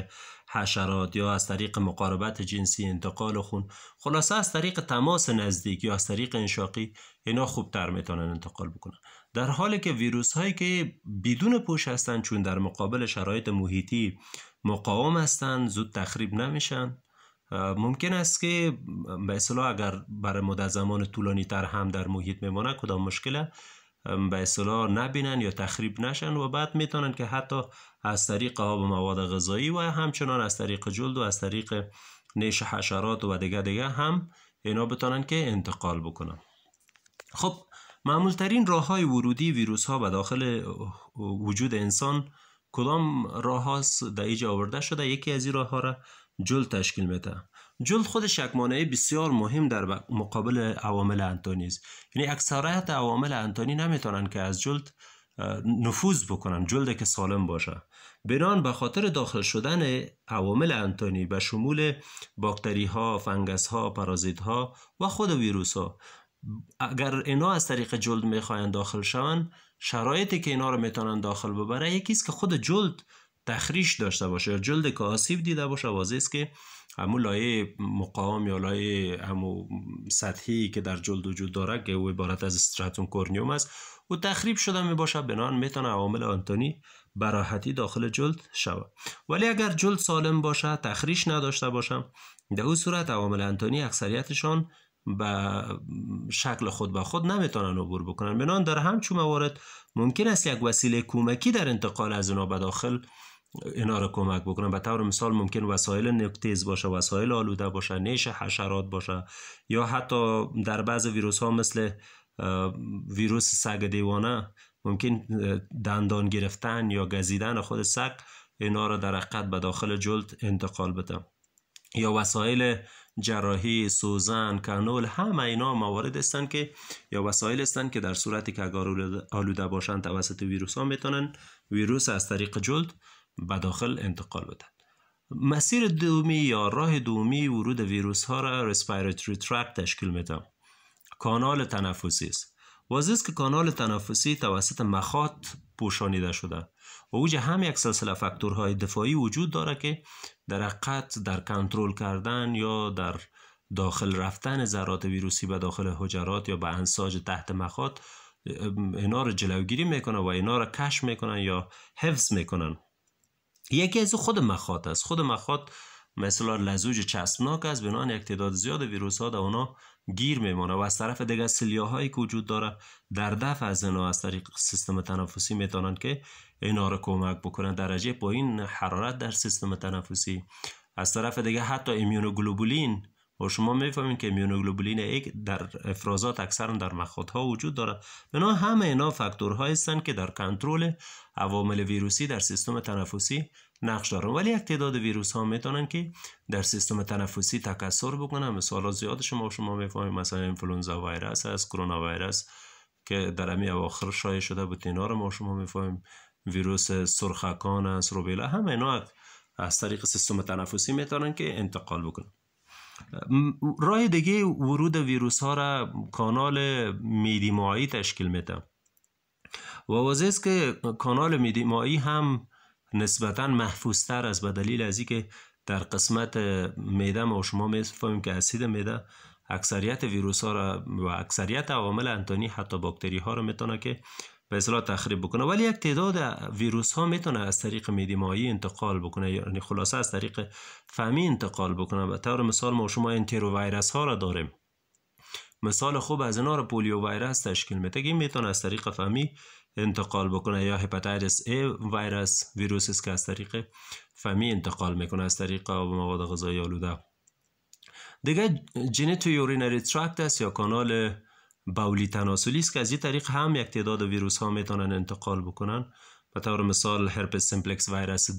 حشرات یا از طریق مقاربت جنسی، انتقال خون، خلاصه از طریق تماس نزدیک یا از طریق انشاقی اینا خوبتر میتونن انتقال بکنن. در حالی که ویروس هایی که بدون پوش هستن چون در مقابل شرایط محیطی مقاوم هستن زود تخریب نمیشن، ممکن است که به اصطلاح اگر برای مدت زمان طولانی تر هم در محیط میمونه کدام مشکله به اصطلاح نبینن یا تخریب نشن و بعد میتونن که حتی از طریق آب و مواد غذایی و همچنان از طریق جلد و از طریق نیش حشرات و دیگه هم اینا بتونن که انتقال بکنن. خب معمولترین راه های ورودی ویروس ها به داخل وجود انسان کدام راه هاست در اینجا آورده شده؟ یکی از این راه ها را جلد تشکیل میده. جلد خودش یک مانع بسیار مهم در مقابل عوامل انتانی است. یعنی اکثریت عوامل انتانی نمیتونن که از جلد نفوذ بکنن، جلد که سالم باشه. بنان به خاطر داخل شدن عوامل انتانی به شمول باکتری ها، فنگس ها، پارازیت ها و خود ویروس ها، اگر اینا از طریق جلد میخواین داخل شون، شرایطی که اینا رو میتونن داخل ببره یکیست که خود جلد تخریش داشته باشه یا جلد که آسیب دیده باشه. واضح است که همون لایه مقاوم یا لایه همون سطحی که در جلد وجود داره که او عبارت از استراتوم کورنیوم است و تخریب شده می باشه، بنان میتونه عوامل آنتونی براحتی داخل جلد شود. ولی اگر جلد سالم باشه، تخریش نداشته باشه، در اون صورت عوامل آنتونی اکثریتشان به شکل خود به خود نمیتونن عبور بکنن. بنان در همچون موارد ممکن است یک وسیله کمکی در انتقال از اینا به داخل اینا رو کمک بکنن. به طور مثال ممکن وسایل نکتیز باشه، وسایل آلوده باشه، نیش حشرات باشه، یا حتی در بعض ویروس ها مثل ویروس سگ دیوانه ممکن دندان گرفتن یا گزیدن خود سگ اینا رو در حقیقت به داخل جلد انتقال بده. یا وسایل جراحی، سوزن، کانول، همه اینا موارد هستند که یا وسایل هستند که در صورتی که اگر آلوده باشن توسط ویروس ها میتونن ویروس از طریق جلد به داخل انتقال بدن. مسیر دومی یا راه دومی ورود ویروس ها را رسپیراتوری ترکت تشکیل میده. کانال تنفسی است. واضح است که کانال تنفسی توسط مخاط پوشانیده شده و اوج هم یک سلسله فاکتورهای دفاعی وجود داره که در حقیقت در کنترل کردن یا در داخل رفتن ذرات ویروسی به داخل حجرات یا به انساج تحت مخاط اینا رو جلوگیری میکنن و اینا رو کشف میکنن یا حفظ میکنن. یکی از خود مخاط است. خود مخاط مثلا لزوج چسبناک است، بنابراین یک تعداد زیاد ویروس ها در اونا گیر میمانه و از طرف دیگه سلیاهایی که وجود داره در دفع از اینا از طریق سیستم تنفسی میتونن که اینا رو کمک بکنن. درجه پایین حرارت در سیستم تنفسی، از طرف دیگه حتی ایمیونوگلوبولین و شما میفهمین که ایمیونوگلوبولین یک در افرازات اکثرا در مخاطها وجود داره. بنا همه اینا فاکتورهایی هستند که در کنترل عوامل ویروسی در سیستم تنفسی نقش دارن. ولی یک تعداد ویروس ها میتونن که در سیستم تنفسی تکثر بکنن. مثلا زیاد شما میفهمید، مثلا انفلوئنزا ویروس است، کرونا ویروس که در امی اواخر شایع شده بود، اینا رو شما میفهمیم، ویروس سرخکان است، روبیلا، همه اینا از طریق سیستم تنفسی میتونن که انتقال بکنن. راه دیگه ورود ویروس ها را کانال میدی مائعی تشکیل میده و واضح است که کانال میدی مائعی هم نسبتا محفوظ تر است، به دلیل از اینکه در قسمت معده ما شما میفهمیم که اسید معده اکثریت ویروس ها را و اکثریت عوامل انتانی حتی باکتری ها را میتونه که به اصطلاح تخریب بکنه. ولی یک تعداد ویروس ها میتونه از طریق میدی مائعی انتقال بکنه، یعنی خلاصه از طریق فمی انتقال بکنه. به طور مثال ما شما انترو ویروس ها را داریم، مثال خوب از اینا را پولیو ویروس تشکیل میده که میتونه از طریق فمی انتقال بکنه، یا هپاتیتس ای ویروس، ویروسی است که از طریق فمی انتقال میکنه از طریق مواد غذایی آلوده. دیگه جنیتو یورینری تراکت است یا کانال بولی تناسلی است که از این طریق هم یک تعداد ویروس ها میتونن انتقال بکنن. به طور مثال هرپس سیمپلکس ویروس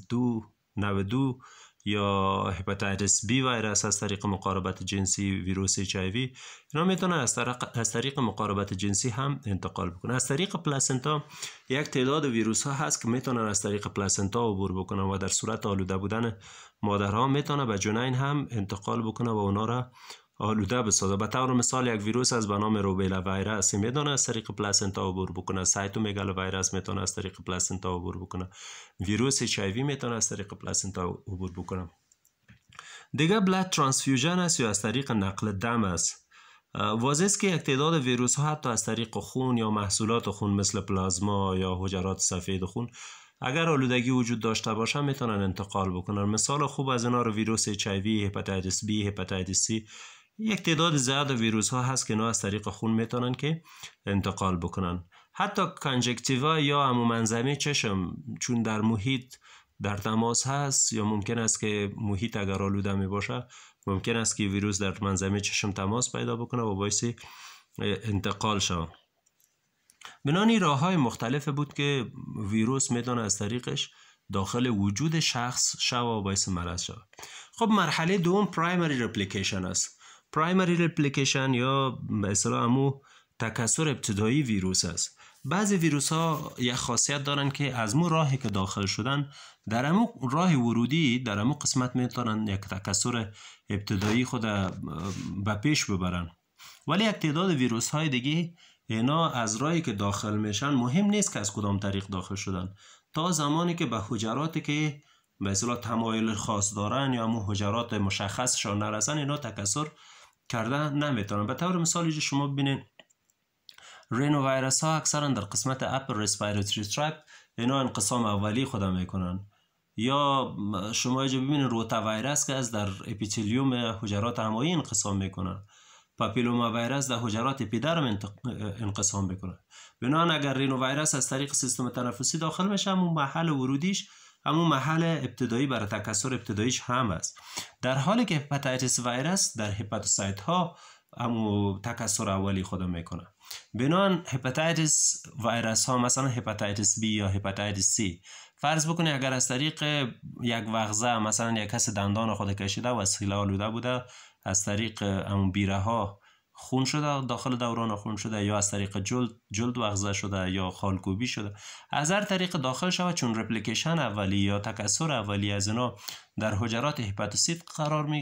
92 یا هپاتیتس بی ویروس از طریق مقاربت جنسی، ویروس اچ آی وی، اینا میتونن از طریق مقاربت جنسی هم انتقال بکنن. از طریق پلاسنتا یک تعداد ویروس ها هست که میتونن از طریق پلاسنتا عبور بکنن و در صورت آلوده بودن مادرها میتونه به جنین هم انتقال بکنه و اونا را آلوده بسازه. به طور مثال یک ویروس از به نام روبیلا ویروس میتونه از طریق پلاسنتا عبور بکنه، سایتومگالو ویروس میتونه از طریق پلاسنتا عبور بکنه، ویروس اچ آی وی میتونه از طریق پلاسنتا عبور بکنه. دیگه بلاد ترانسفیوژن است یا از طریق نقل دم است. واضح است که یک تعداد ویروس ها حتی از طریق خون یا محصولات خون مثل پلازما یا حجرات سفید خون اگر آلودگی وجود داشته باشه میتونن انتقال بکنن. مثال خوب از اینا رو ویروس اچ آی وی، هپاتیتس بی، هپاتیتس سی، یک تعداد زیاد ویروس ها هست که اینا از طریق خون میتونن که انتقال بکنن. حتی کانجکتیوا یا عمومنظمی چشم چون در محیط در تماس هست، یا ممکن است که محیط اگر آلوده می باشه ممکن است که ویروس در منظمی چشم تماس پیدا بکنه و باعث انتقال شود. بنانی راه های مختلف بود که ویروس میتونه از طریقش داخل وجود شخص شود و باعث مرض شود. خب مرحله دوم پرایمری رپلیکیشن است. پرایمری رپلیکیشن یا به اصطلاح همون تکثر ابتدایی ویروس است. بعضی ویروس ها یک خاصیت دارن که از مو راهی که داخل شدن در همون راه ورودی در همون قسمت میتونن یک تکثر ابتدایی خود به پیش ببرن. ولی یک تعداد ویروس های دیگه اینا از راهی که داخل میشن مهم نیست که از کدام طریق داخل شدن، تا زمانی که به حجراتی که به اصطلاح تمایل خاص دارن یا همون حجرات مشخصشان نرسن اینا تکثر کردن نمیتونن. به طور مثال شما ببینید رینو ویروس ها اکثرا در قسمت اپر ریسپیراتوری ترکت اینا انقسام اولی خود میکنن، یا شما اینجا ببینید روتا ویروس که از در اپیتلیوم حجرات امعایی انقسام میکنن، پاپیلوما ویروس در حجرات اپیدرم انقسام میکنه. بنابراین اگر رینو ویروس از طریق سیستم تنفسی داخل میشه همون محل ورودیش همون محل ابتدایی برای تکثر ابتداییش هم است، در حالی که هپاتیتس ویروس در هپاتوسایت ها همون تکثر اولی خود میکنه. بنابراین هپاتیتس ویروس ها مثلا هپاتیتس بی یا هپاتیتس سی فرض بکنید اگر از طریق یک وغزه مثلا یک کس دندان خود کشیده و سیلا آلوده بوده، از طریق همون بیره ها خون شده، داخل دوران خون شده، یا از طریق جلد وغزه شده یا خالکوبی شده، از هر طریق داخل شود، چون رپلیکیشن اولی یا تکثر اولی از اینا در حجرات هپاتوسیت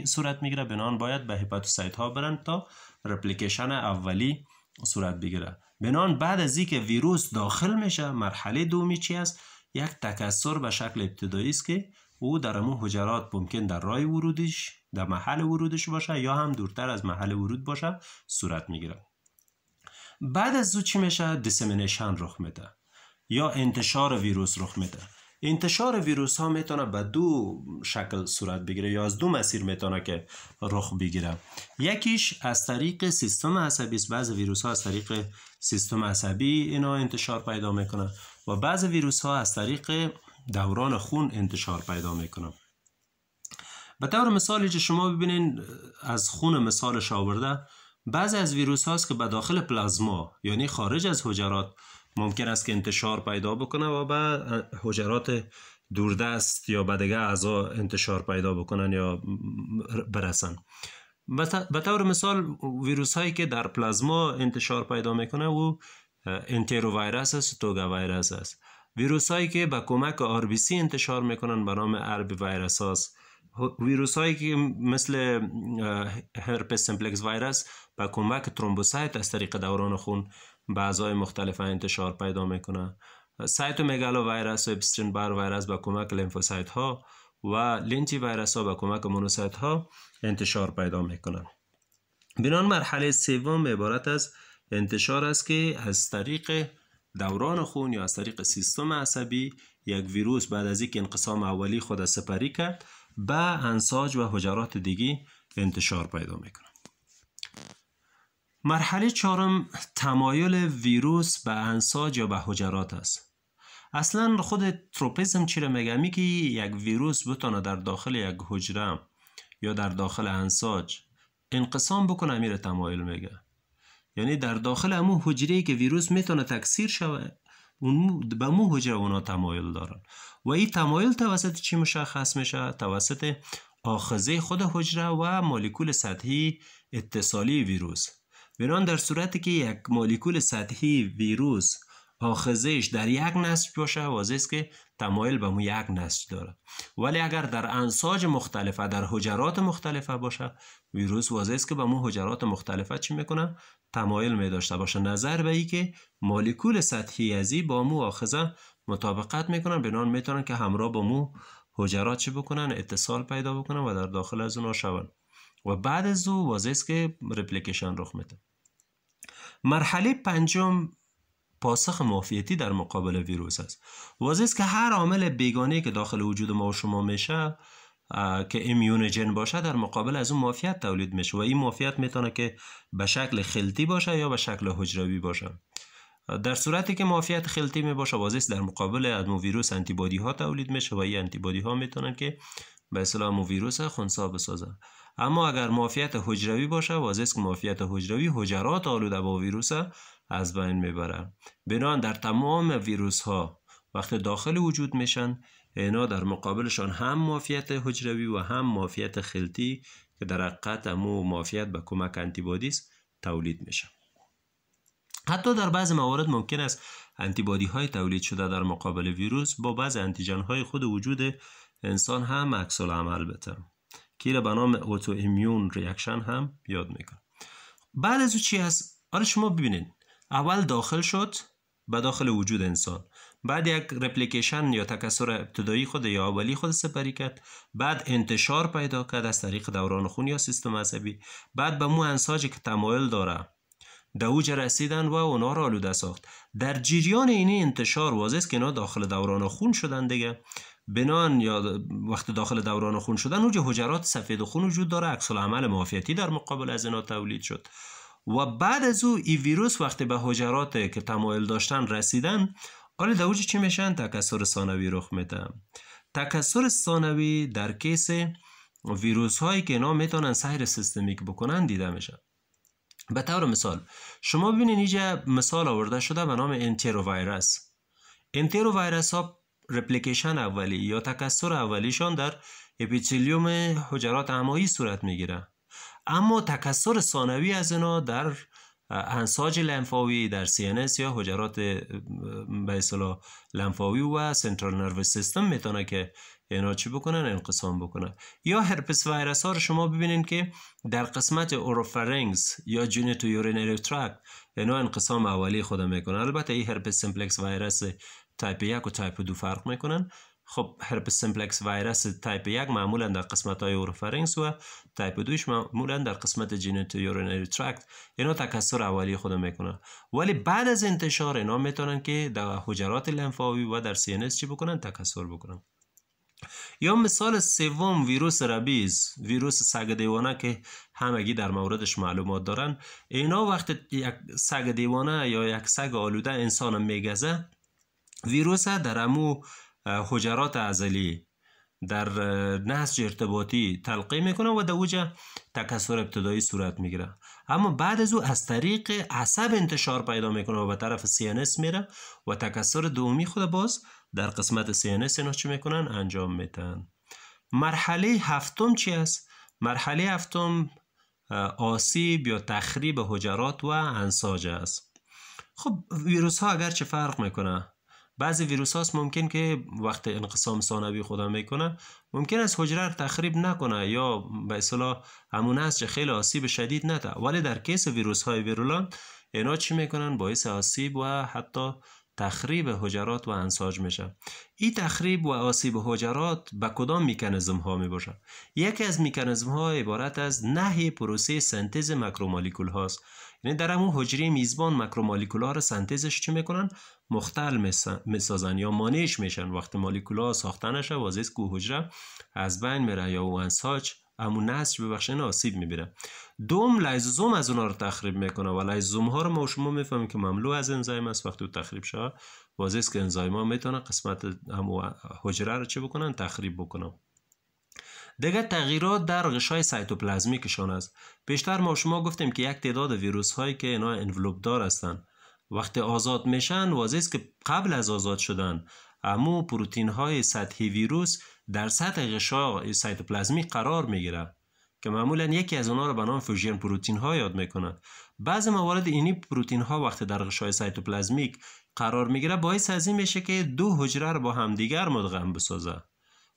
صورت میگیره، بنابراین باید به هپاتوسایت ها برن تا رپلیکیشن اولی صورت بگیره. بنابراین بعد از اینکه ویروس داخل میشه مرحله دومی چی است؟ یک تکثر به شکل ابتدایی است که او در همون حجرات ممکن در راه ورودش در محل ورودش باشه یا هم دورتر از محل ورود باشه صورت میگیره. بعد از او چی میشه؟ دیسمینیشن رخ میده یا انتشار ویروس رخ میده. انتشار ویروس ها میتونه به دو شکل صورت بگیره یا از دو مسیر میتونه که رخ بگیره. یکیش از طریق سیستم عصبی است. بعض ویروس ها از طریق سیستم عصبی اینا انتشار پیدا میکنه و بعض ویروس ها از طریق دوران خون انتشار پیدا میکنه. به طور مثالی که شما ببینین از خون مثالش آورده، بعضی از ویروس هاست که به داخل پلازما یعنی خارج از حجرات ممکن است که انتشار پیدا بکنه و به حجرات دوردست یا به دیگه اعضا انتشار پیدا بکنن یا برسن. به طور مثال ویروس هایی که در پلازما انتشار پیدا میکنه و انترو ویروس است و توگا ویروس است. ویروس هایی که به کمک RBC انتشار میکنن به نام RB ویروس هاست. ویروس هایی که مثل هرپس سیمپلکس ویروس به کمک ترومبوسایت از طریق دوران خون به اعضای مختلف انتشار پیدا میکنه. سایتومگالو ویروس و اپستین بار ویروس به کمک لیمفوسایت ها و لینچی ویروس ها به کمک مونوسایت ها انتشار پیدا میکنن. بنان مرحله سوم عبارت از انتشار است که از طریق دوران خون یا از طریق سیستم عصبی یک ویروس بعد از اینکه انقسام اولی خود سپری کرد به انساج و حجرات دیگی انتشار پیدا میکنه. مرحله چهارم تمایل ویروس به انساج یا به حجرات است. اصلا خود تروپیسم چی رو میگه؟ میگه یک ویروس بتونه در داخل یک حجره یا در داخل انساج انقسام بکنه، میره تمایل میگه. یعنی در داخل همون حجره‌ای که ویروس میتونه تکثیر شوه به مو حجره اونا تمایل دارن و این تمایل توسط چی مشخص میشه؟ توسط آخذه خود حجره و مولکول سطحی اتصالی ویروس. بنان در صورتی که یک مولکول سطحی ویروس آخذهش در یک نسج باشه واضح است که تمایل به مو یک نسج داره، ولی اگر در انساج مختلفه در حجرات مختلفه باشه ویروس واضح است که به مو حجرات مختلفه چی میکنه؟ تمایل می داشته باشه، نظر به ای که مولکول سطحی ازی با مو آخذه مطابقت میکنن، بنان میتونن که همراه با مو حجرات چی بکنن؟ اتصال پیدا بکنن و در داخل از اونها شون و بعد از او واضح است که رپلیکیشن رخ میده. مرحله پنجم پاسخ معافیتی در مقابل ویروس است. واضح است که هر عامل بیگانه‌ای که داخل وجود ما و شما میشه که ایمیونوژن باشه در مقابل از اون معافیت تولید میشه و این معافیت میتونه که به شکل خلطی باشه یا به شکل حجروی باشه. در صورتی که معافیت خلطی می باشه واضح است در مقابل از ویروس آنتی بادی ها تولید میشه و این آنتی بادی ها میتونن که به اصطلاح ویروس خنثی بسازن. اما اگر معافیت حجروی باشه واضح است که معافیت حجروی حجرات آلوده با ویروس از بین میبره. بنابراین در تمام ویروس ها وقتی داخل وجود میشن اینا در مقابلشان هم معافیت حجروی و هم معافیت خلطی که در حقیقت همو معافیت به کمک آنتی بادی است تولید میشه. حتی در بعض موارد ممکن است آنتی بادی های تولید شده در مقابل ویروس با بعض آنتیژن های خود وجود انسان هم عکس العمل بده که به نام اوتو ایمیون ریاکشن هم یاد میکنه. بعد از او چی هست؟ آره شما ببینید اول داخل شد به داخل وجود انسان، بعد یک رپلیکیشن یا تکثر ابتدایی خود یا اولی خود سپری کرد، بعد انتشار پیدا کرد از طریق دوران خون یا سیستم عصبی، بعد به مو انساجی که تمایل داره به اوج رسیدن و اونا را آلوده ساخت. در جریان اینی انتشار واضح است که اینا داخل دوران خون شدن دیگه. بنان یا وقتی داخل دوران خون شدن اونجا حجرات سفید خون وجود داره، عکس العمل معافیتی در مقابل از اینا تولید شد و بعد از او این ویروس وقتی به حجرات که تمایل داشتن رسیدن آره در اوج چی میشن؟ تکثر ثانوی رخ میده. تکثر ثانوی در کیس ویروس هایی که اینا میتونن سیر سیستمیک بکنن دیده میشه. به طور مثال شما ببینید اینجا مثال آورده شده به نام انترو ویروس. انترو ویروس ها رپلیکیشن اولی یا تکثر اولیشان در اپیتلیوم حجرات امعایی صورت میگیره، اما تکثر ثانوی از اینا در انساج لنفاوی در CNS یا حجرات به اصطلاح لنفاوی و سنترال نرو سیستم میتونه که اینا چی بکنن؟ انقسام بکنن. یا هرپس ویروس ها رو شما ببینید که در قسمت اوروفارینکس یا جینیتو یورینری ترکت اینا انقسام اولی خود میکنن. البته این هرپس سیمپلکس ویروس تایپ 1 و تایپ 2 فرق میکنن. خب هرپس سیمپلکس ویروس تایپ 1 معمولا در قسمت های اوروفارینکس و تایپ 2 معمولا در قسمت جینیتو یورینری ترکت اینا تکثر اولیه خود میکنن، ولی بعد از انتشار اینا میتونن که در حجرات لنفاوی و در CNS چی بکنن؟ تکثر بکنن. یا مثال سوم ویروس ربیز، ویروس سگ دیوانه که همگی در موردش معلومات دارن. اینا وقتی یک سگ دیوانه یا یک سگ آلوده انسان میگزه، ویروس در امو حجرات عضلی در نسج ارتباطی تلقی میکنه و در اوجه تکثر ابتدایی صورت میگیره، اما بعد از او از طریق عصب انتشار پیدا میکنه و به طرف CNS میره و تکثر دومی خود باز در قسمت CNS اینا چی میکنن؟ انجام میتن. مرحله هفتم چی است؟ مرحله هفتم آسیب یا تخریب حجرات و انساج است. خب ویروس ها اگرچه فرق میکنه، بعضی ویروس هاست ممکن که وقت انقسام ثانوی خودم میکنه ممکن است حجره رو تخریب نکنه یا به اصطلاح همون نسج خیلی آسیب شدید نده، ولی در کیس ویروس های ویرولان اینا چی میکنن؟ باعث آسیب و حتی تخریب حجرات و انساج میشه. این تخریب و آسیب حجرات به کدام میکانیزم ها میباشه؟ یکی از میکانیزم ها عبارت از نهی پروسه سنتز ماکرومولکول هاست. یعنی در همون حجره میزبان ماکرومولکول ها رو سنتزش چی میکنن؟ مختل میسازن یا مانعش میشن. وقتی مولکول ها ساخته نشه واسه که حجره از بین میره یا اون انساج همون نسج ببخشین آسیب میبینه. دوم لیزوزوم از اونا رو تخریب میکنه و لیزوزوم ها رو ما شما میفهمیم که مملو از انزایم است. وقتی تخریب شه واسه که انزایم ها میتونه قسمت همون حجره رو چی بکنن؟ تخریب بکنن. دیگه تغییرات در غشای سایتوپلازمیکشان است. بیشتر ما شما گفتیم که یک تعداد ویروس هایی که اینا انولوپ دار هستند وقتی آزاد میشن واضح است که قبل از آزاد شدن امو پروتین های سطحی ویروس در سطح غشای سایتوپلازمیک قرار میگیره که معمولا یکی از اونها رو به نام فوژن پروتین ها یاد میکنه. بعضی موارد اینی پروتین ها وقتی در غشای سایتوپلازمیک قرار میگیره باعث از این میشه که دو حجره رو با همدیگر مدغم بسازه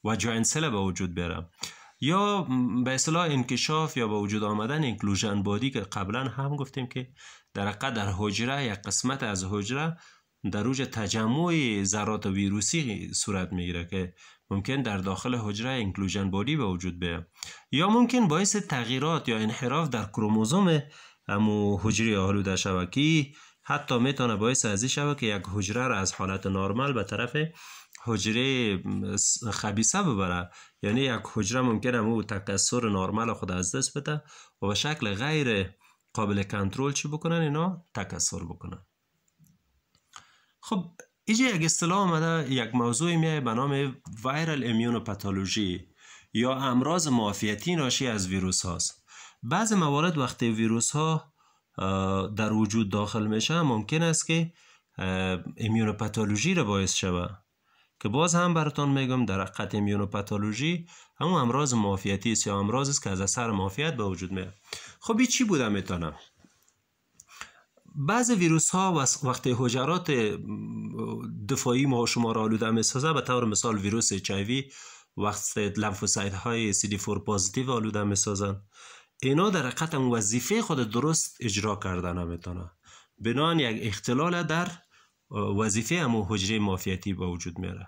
و جاینت سل به وجود بیاره، یا به اصطلاح انکشاف یا به وجود آمدن اینکلوژن بادی که قبلا هم گفتیم که در حجره یک قسمت از حجره در اوج تجمع ذرات ویروسی صورت میگیره که ممکن در داخل حجره اینکلوژن بادی به وجود بیاد، یا ممکن باعث تغییرات یا انحراف در کروموزوم همو حجره آلوده شود که حتی میتونه باعث ازی شود که یک حجره را از حالت نرمال به طرف حجره خبیثه ببره. یعنی یک حجره ممکنه همو تکثر نرمال خود از دست بده و به شکل غیر قابل کنترل چی بکنن؟ اینا تکثر بکنن. خب اینجا یک اصطلاح آمده، یک موضوع میاد به نام وایرال ایمیونوپاتولوژی یا امراض معافیتی ناشی از ویروس هاست. بعض موارد وقتی ویروس ها در وجود داخل میشه ممکن است که ایمیونوپاتولوژی را باعث شود که باز هم براتون میگم در حقیقت ایمیونوپاتولوژی همون امراض معافیتی است یا امراضی است که از اثر معافیت به وجود میاد. خب این چی بوده میتونه؟ بعض ویروس ها وقتی حجرات دفاعی ما شما را آلوده میسازه، به طور مثال ویروس HIV وقتی لمفوسایت های CD4 پوزیتیو آلوده میسازن، اینا در حقیقت وظیفه خود درست اجرا کردن نمیتونه، بنابراین یک اختلال در وظیفه همون حجره معافیتی به وجود میاره.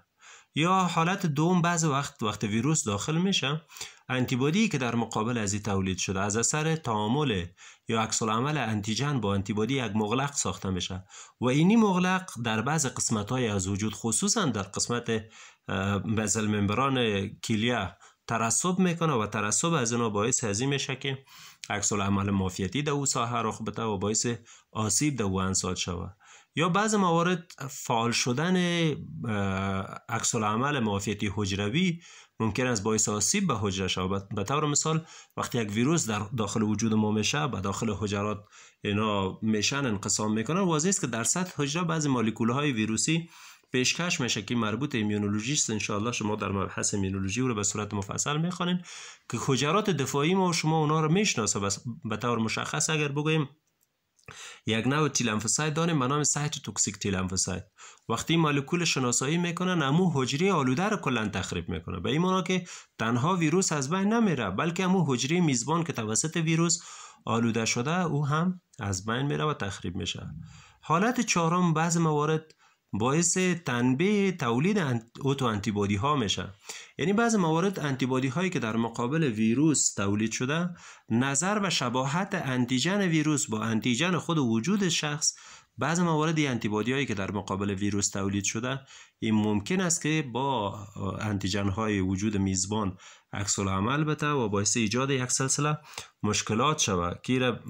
یا حالت دوم، بعض وقت ویروس داخل میشه، آنتیبادی که در مقابل از این تولید شده از اثر تعامل یا عکس العمل آنتیجن با آنتیبادی یک مغلق ساخته میشه و اینی مغلق در بعض قسمت‌های از وجود خصوصا در قسمت بزل ممبران کلیه ترسب میکنه و ترسب از اینا باعث هزی میشه که عکس العمل معافیتی در او ساحه رخ بده و باعث آسیب در او انساج شود. یا بعض موارد فعال شدن عکس العمل معافیتی حجروی ممکن است باعث آسیب به حجره شود. به طور مثال وقتی یک ویروس در داخل وجود ما میشه، به داخل حجرات اینا میشن انقسام میکنن، واضح است که در سطح حجره بعضی مولکول های ویروسی پیشکش میشه که مربوط ایمیونولوژیست، انشاءالله شما در مبحث ایمیونولوژی رو به صورت مفصل میخوانین که حجرات دفاعی ما و شما اونا رو میشناسه. بس به طور مشخص اگر بگوییم یک نوع تی لمفوسایت داریم به نام سایتوتوکسیک تی لمفوسایت، وقتی مولکول شناسایی میکنن امو حجره آلوده رو کلا تخریب میکنه، به این معنی که تنها ویروس از بین نمیره بلکه امو حجره میزبان که توسط ویروس آلوده شده او هم از بین میره و تخریب میشه. حالت چهارم، بعض موارد باعث تنبیه تولید اوتو آنتیبادی ها میشه. یعنی بعضی موارد آنتیبادی هایی که در مقابل ویروس تولید شده نظر و شباهت آنتیژن ویروس با آنتیژن خود وجود شخص، بعضی موارد آنتیبادی هایی که در مقابل ویروس تولید شده این ممکن است که با آنتیژن های وجود میزبان عکس العمل بده و باعث ایجاد یک سلسله مشکلات شود که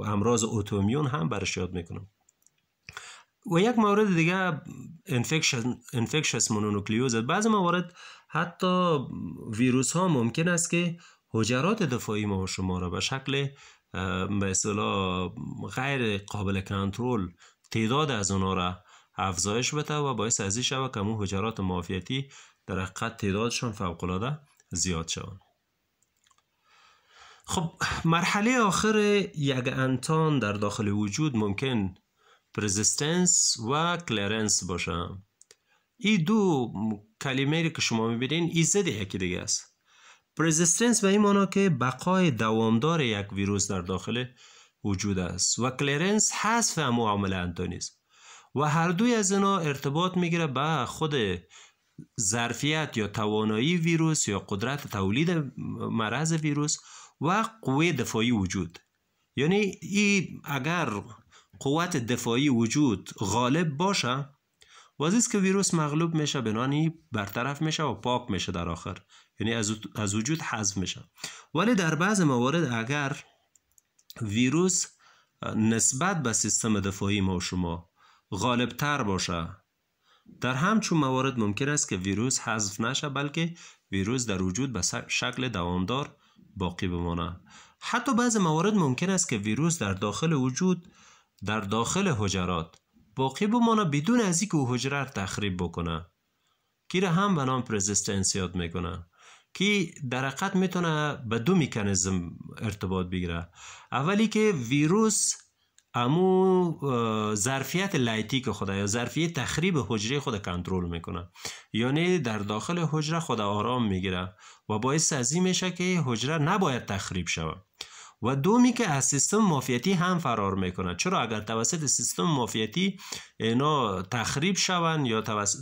امراض اتومیون هم برش یاد میکنم. و یک مورد دیگه انفکشس مونونوکلیوز. بعضی موارد حتی ویروس ها ممکن است که حجرات دفاعی ما و شما را به شکل به اصطلاح غیر قابل کنترل تعداد از اونا را افزایش بده و باعث ازی شود که اون حجرات معافیتی در حقیقت تعدادشون فوق العاده زیاد شوند. خب مرحله آخر یک انتان در داخل وجود ممکن پرزیستنس و کلرنس باشه. این دو کلمه که شما میبینین این ضد یکی دیگه است. پرزیستنس به این معنی که بقای دوامدار یک ویروس در داخل وجود است و کلرنس حذف همون عامل انتانی است و هر دوی از اینا ارتباط میگیره به خود ظرفیت یا توانایی ویروس یا قدرت تولید مرض ویروس و قوه دفاعی وجود. یعنی اگر قوت دفاعی وجود غالب باشه واسه که ویروس مغلوب میشه، بنانی برطرف میشه و پاک میشه در آخر، یعنی از وجود حذف میشه. ولی در بعض موارد اگر ویروس نسبت به سیستم دفاعی ما و شما غالب تر باشه، در همچون موارد ممکن است که ویروس حذف نشه بلکه ویروس در وجود به شکل دوامدار باقی بمانه. حتی بعض موارد ممکن است که ویروس در داخل وجود در داخل حجرات باقی بمانه بدون از اینکه او حجره را تخریب بکنه، که را هم به نام پرزیستنس یاد میکنه، که در حقیقت میتونه به دو مکانیزم ارتباط بگیره. اولی که ویروس امو ظرفیت لایتیک خود یا ظرفیت تخریب حجره خود کنترل میکنه، یعنی در داخل حجره خود آرام میگیره و باعث ازی میشه که حجره نباید تخریب شود. و دومی که از سیستم معافیتی هم فرار میکنه، چرا اگر توسط سیستم معافیتی اینا تخریب شون یا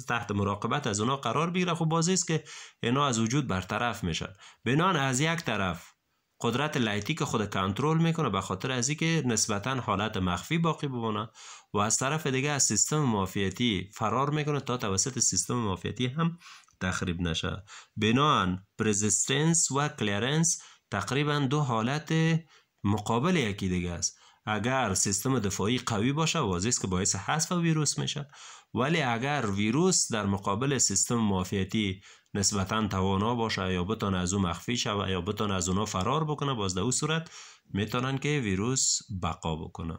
تحت مراقبت از اونا قرار بگیره، خب بازی است که اینا از وجود برطرف میشن. بنان از یک طرف قدرت لایتیک خود کنترل میکنه به خاطر از اینکه نسبتا حالت مخفی باقی بمونه، و از طرف دیگه از سیستم معافیتی فرار میکنه تا توسط سیستم معافیتی هم تخریب نشه. بنان پرزیستنس و کلیرنس تقریبا دو حالت مقابل یکی دیگه است. اگر سیستم دفاعی قوی باشه واضح است که باعث حذف ویروس میشه، ولی اگر ویروس در مقابل سیستم معافیتی نسبتا توانا باشه یا بتونه از اون مخفی شوه یا بتونه از اونها فرار بکنه، باز در اون صورت میتونن که ویروس بقا بکنه.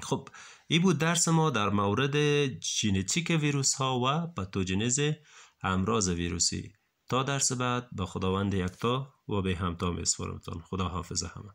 خب این بود درس ما در مورد ژنتیک ویروس ها و پاتوژنز امراض ویروسی. تا درس بعد به خداوند یکتا و به همتا میسپارمتان. خدا حافظ همه.